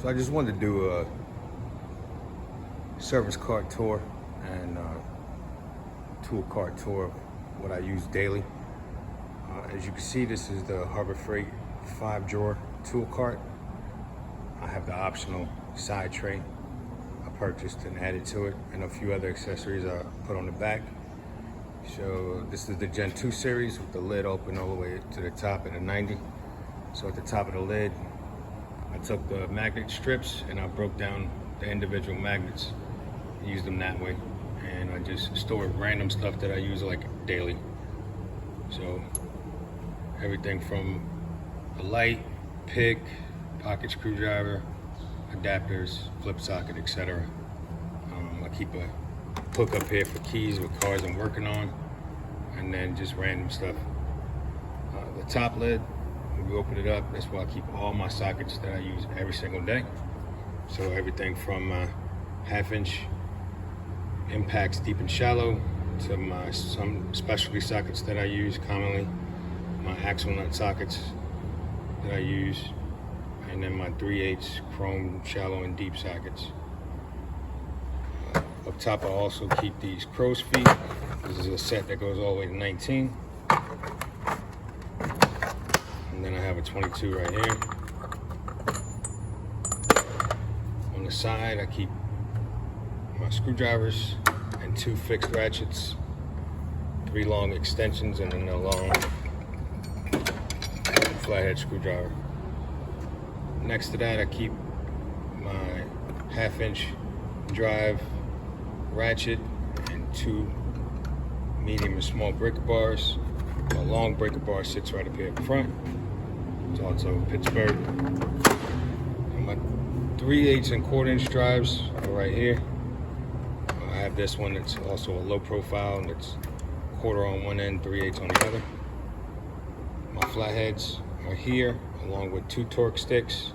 So I just wanted to do a service cart tour and tool cart tour of what I use daily. As you can see, this is the Harbor Freight 5-drawer tool cart. I have the optional side tray I purchased and added to it, and a few other accessories I put on the back. So this is the Gen 2 series with the lid open all the way to the top at a 90. So at the top of the lid, I took the magnet strips and I broke down the individual magnets, used them that way, and I just stored random stuff that I use like daily. So everything from a light, pick, pocket screwdriver, adapters, flip socket, etc. I keep a hook up here for keys with cars I'm working on, and then just random stuff. The top lid, when we open it up, that's where I keep all my sockets that I use every single day. So everything from my 1/2-inch impacts deep and shallow to some specialty sockets that I use commonly, my axle nut sockets that I use, and then my 3/8 chrome shallow and deep sockets. Up top I also keep these crow's feet. This is a set that goes all the way to 19. And then I have a 22 right here. On the side I keep my screwdrivers and 2 fixed ratchets, 3 long extensions, and then a long flathead screwdriver. Next to that I keep my 1/2-inch drive ratchet and 2 medium and small breaker bars. A long breaker bar sits right up here at the front. It's also Pittsburgh. And my 3/8 and 1/4-inch drives are right here. I have this one that's also a low profile, and it's 1/4 on one end, 3/8 on the other. My flatheads are here, along with 2 torque sticks,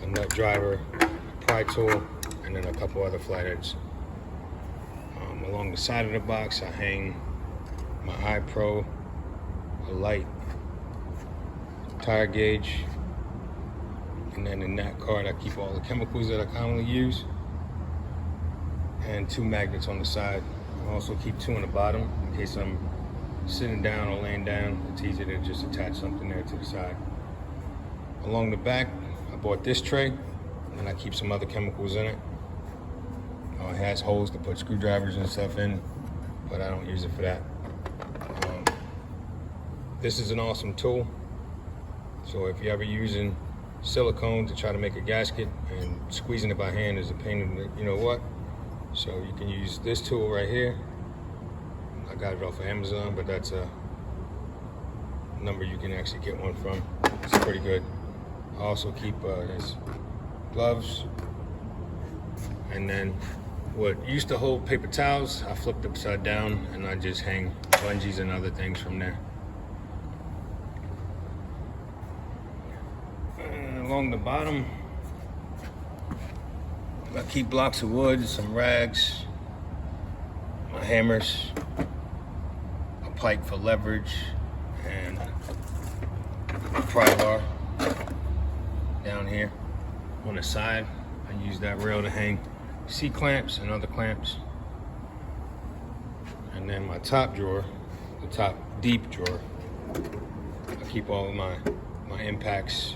a nut driver, a pry tool, and then a couple other flatheads. Along the side of the box, I hang my iPro, a light, tire gauge, and then in that cart I keep all the chemicals that I commonly use, and 2 magnets on the side. I also keep 2 on the bottom in case I'm sitting down or laying down. It's easy to just attach something there to the side. Along the back, I bought this tray, and I keep some other chemicals in it. It has holes to put screwdrivers and stuff in, but I don't use it for that. This is an awesome tool. So if you're ever using silicone to try to make a gasket, and squeezing it by hand is a pain in the, you know what? So you can use this tool right here. I got it off of Amazon, but that's a number you can actually get one from. It's pretty good. I also keep his gloves, and then what used to hold paper towels, I flipped upside down, and I just hang bungees and other things from there. And along the bottom, I keep blocks of wood, some rags, my hammers, a pike for leverage, and a pry bar down here. On the side, I use that rail to hang C-clamps and other clamps. And then my top drawer, the top deep drawer, I keep all of my impacts,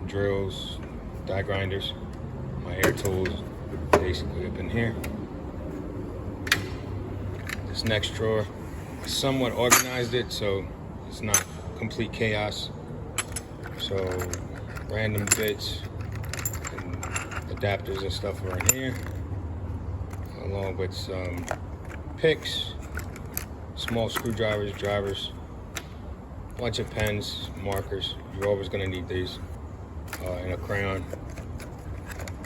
drills, die grinders, my air tools, basically up in here. This next drawer, I somewhat organized it so it's not complete chaos. So random bits and adapters and stuff are in here, along with some picks, small screwdrivers, drivers, bunch of pens, markers. You're always going to need these, and a crayon,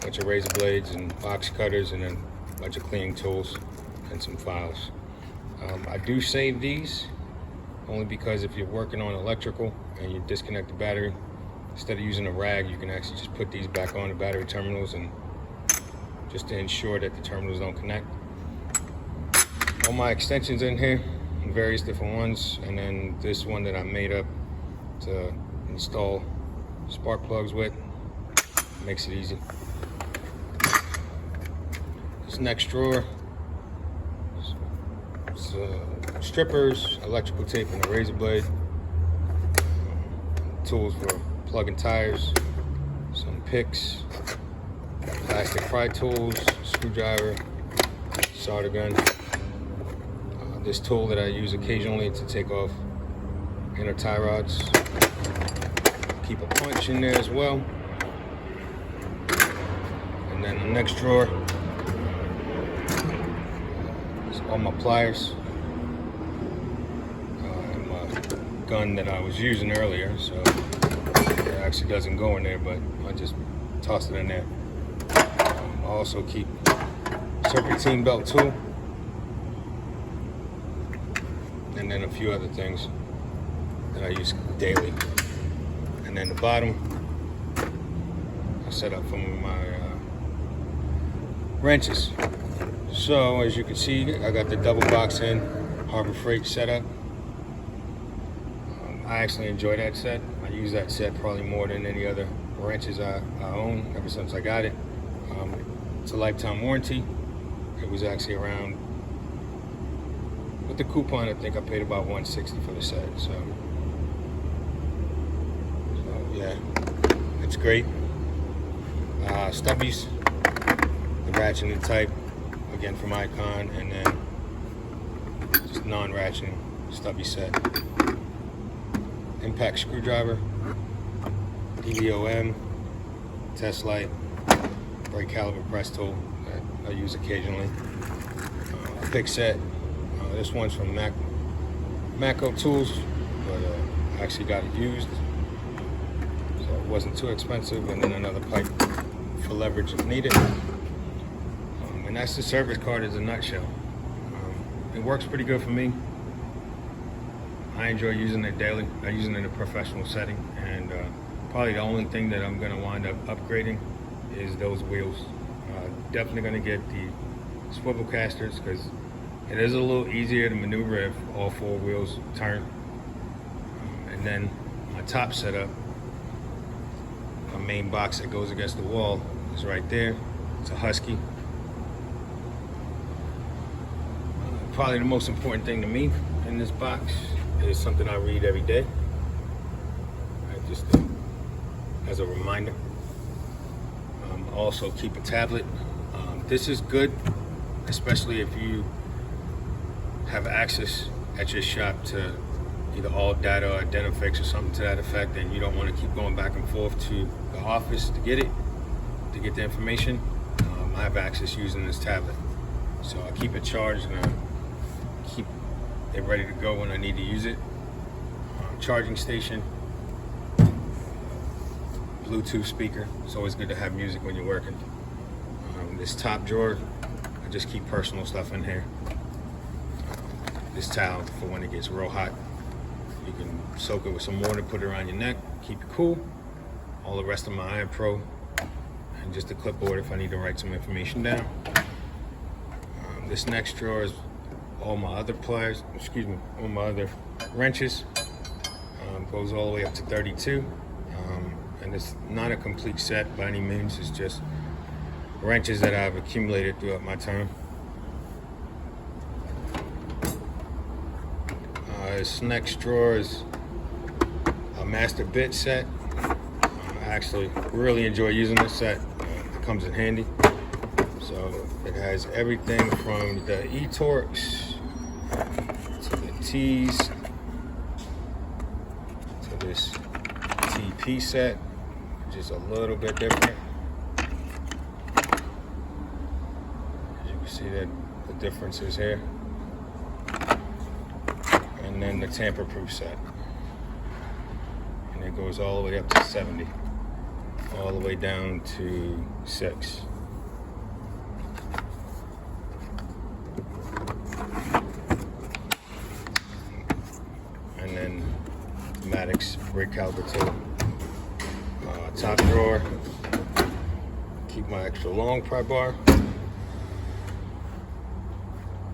bunch of razor blades and box cutters, and then a bunch of cleaning tools and some files. I do save these only because if you're working on electrical and you disconnect the battery, instead of using a rag, you can actually just put these back on the battery terminals, and just to ensure that the terminals don't connect. All my extensions in here, various different ones, and then this one that I made up to install spark plugs with. Makes it easy. This next drawer, strippers, electrical tape, and a razor blade. Tools for plugging tires, some picks, plastic pry tools, screwdriver, solder gun. This tool that I use occasionally to take off inner tie rods. Keep a punch in there as well. And then the next drawer is all my pliers. And my gun that I was using earlier, so it actually doesn't go in there, but I just tossed it in there. I also keep serpentine belt tool, and then a few other things that I use daily. And then the bottom, I set up some of my wrenches. So as you can see, I got the double box in Harbor Freight setup. I actually enjoy that set. I use that set probably more than any other wrenches I own ever since I got it. It's a lifetime warranty. It was actually around, with the coupon, I think I paid about $160 for the set. So yeah, it's great. Stubbies, the ratcheting type, again from Icon, and then just non-ratcheting stubby set. Impact screwdriver, DVOM, test light, brake caliper press tool that I use occasionally. A pick set. This one's from Mako Tools, but I actually got it used, so it wasn't too expensive. And then another pipe for leverage if needed. And that's the service card in a nutshell. It works pretty good for me. I enjoy using it daily. I use it in a professional setting, and probably the only thing that I'm going to wind up upgrading is those wheels. Definitely going to get the swivel casters, because it is a little easier to maneuver if all four wheels turn. And then my top setup, my main box that goes against the wall, is right there. It's a Husky. Probably the most important thing to me in this box is something I read every day. Just as a reminder. Also keep a tablet. This is good, especially if you have access at your shop to either all data or Identifix or something to that effect, and you don't want to keep going back and forth to the office to get the information. I have access using this tablet, so I keep it charged and I keep it ready to go when I need to use it. Charging station, Bluetooth speaker. It's always good to have music when you're working. This top drawer, I just keep personal stuff in here. This towel for when it gets real hot. You can soak it with some water, put it around your neck, keep it cool. All the rest of my Iron Pro, and just a clipboard if I need to write some information down. This next drawer is all my other pliers, all my other wrenches. Goes all the way up to 32. And it's not a complete set by any means. It's just wrenches that I've accumulated throughout my time. This next drawer is a master bit set. I actually really enjoy using this set. It comes in handy. So it has everything from the E-Torx to the T's to this TP set, just a little bit different. As you can see that the differences here. And then the tamper-proof set. And it goes all the way up to 70. All the way down to 6. And then Maddox brake caliper tool. Top drawer, keep my extra long pry bar,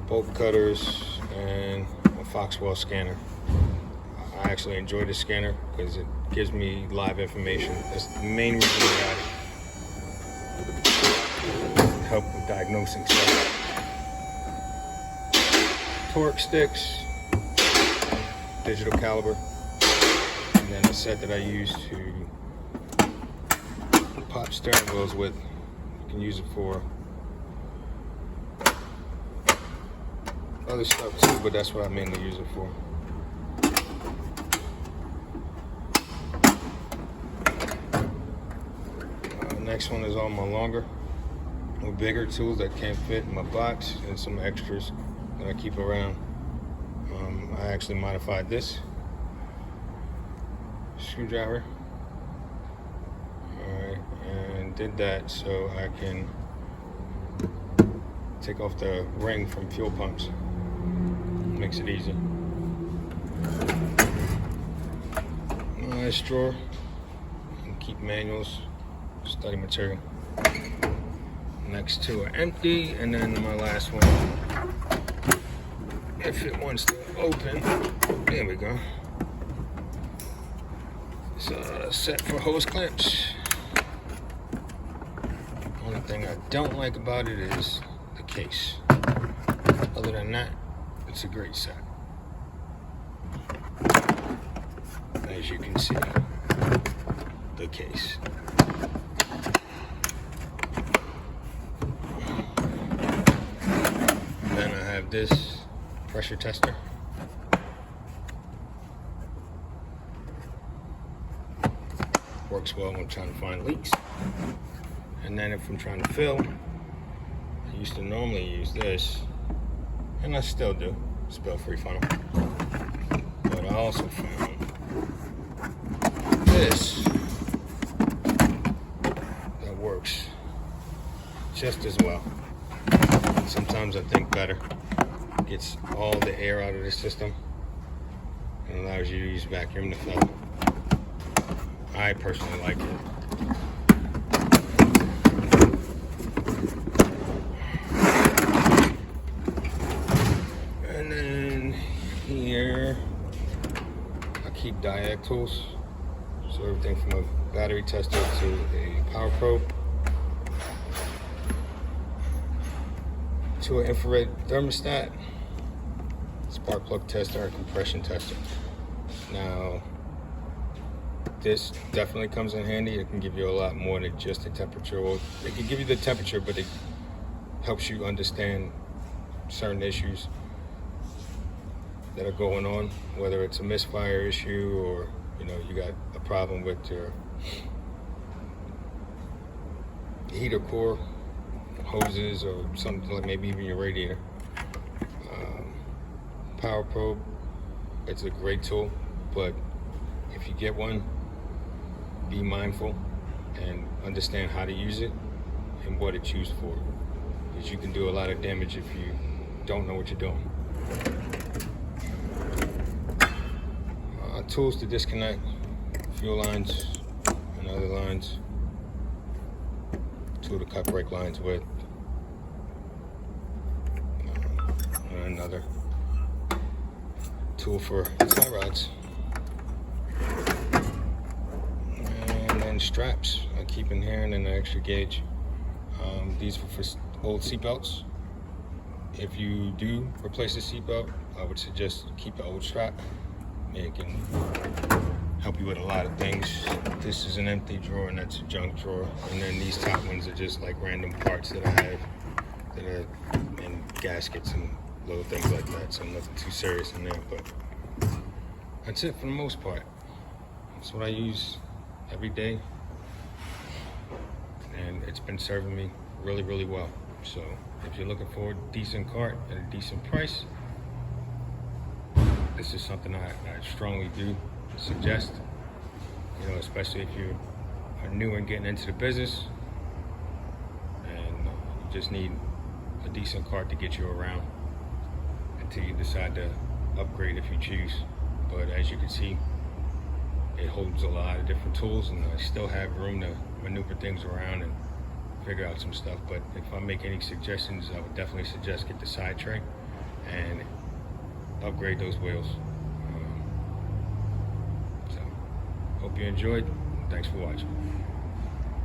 bolt cutters, and a Foxwell scanner. I actually enjoy the scanner because it gives me live information. That's the main reason I got it. help with diagnosing stuff. Torque sticks, digital caliber, and then a set that I use to pop steering wheels with. You can use it for other stuff too, but that's what I mainly use it for. Next one is all my longer or bigger tools that can't fit in my box, and some extras that I keep around. I actually modified this screwdriver, alright, and did that so I can take off the ring from fuel pumps. Makes it easy. Nice drawer, and keep manuals, study material. Next two are empty, and then my last one, if it wants to open, there we go. It's a set for hose clamps. Only thing I don't like about it is the case. Other than that, it's a great set. As you can see, the case. Then I have this pressure tester. Works well when I'm trying to find leaks. And then if I'm trying to fill, I used to normally use this, and I still do, spill-free funnel. But I also found this that works just as well. Sometimes I think better. Gets all the air out of the system and allows you to use vacuum to fill. I personally like it. And then here I keep diag tools. So everything from a battery tester to a power probe to an infrared thermostat, spark plug tester, and compression tester. Now, this definitely comes in handy. It can give you a lot more than just the temperature. Well, it can give you the temperature, but it helps you understand certain issues that are going on, whether it's a misfire issue or you got a problem with your heater core, hoses, or something like maybe even your radiator. Power probe, it's a great tool, but if you get one, be mindful and understand how to use it and what it's used for, because you can do a lot of damage if you don't know what you're doing. Tools to disconnect fuel lines and other lines, tool to cut brake lines with, and another tool for tie rods, and then straps I keep in here, and then an extra gauge. These are for old seatbelts. If you do replace the seatbelt, I would suggest keep the old strap. It can help you with a lot of things. This is an empty drawer, and that's a junk drawer. And then these top ones are just like random parts that I have that are in gaskets and little things like that. So nothing too serious in there, but that's it for the most part. That's what I use every day, and it's been serving me really, really well. So if you're looking for a decent cart at a decent price, this is something I strongly do suggest, especially if you are new and getting into the business and you just need a decent cart to get you around until you decide to upgrade if you choose. But as you can see, it holds a lot of different tools, and I still have room to maneuver things around and figure out some stuff. But if I make any suggestions, I would definitely suggest get the side tray and upgrade those wheels. So, hope you enjoyed. Thanks for watching.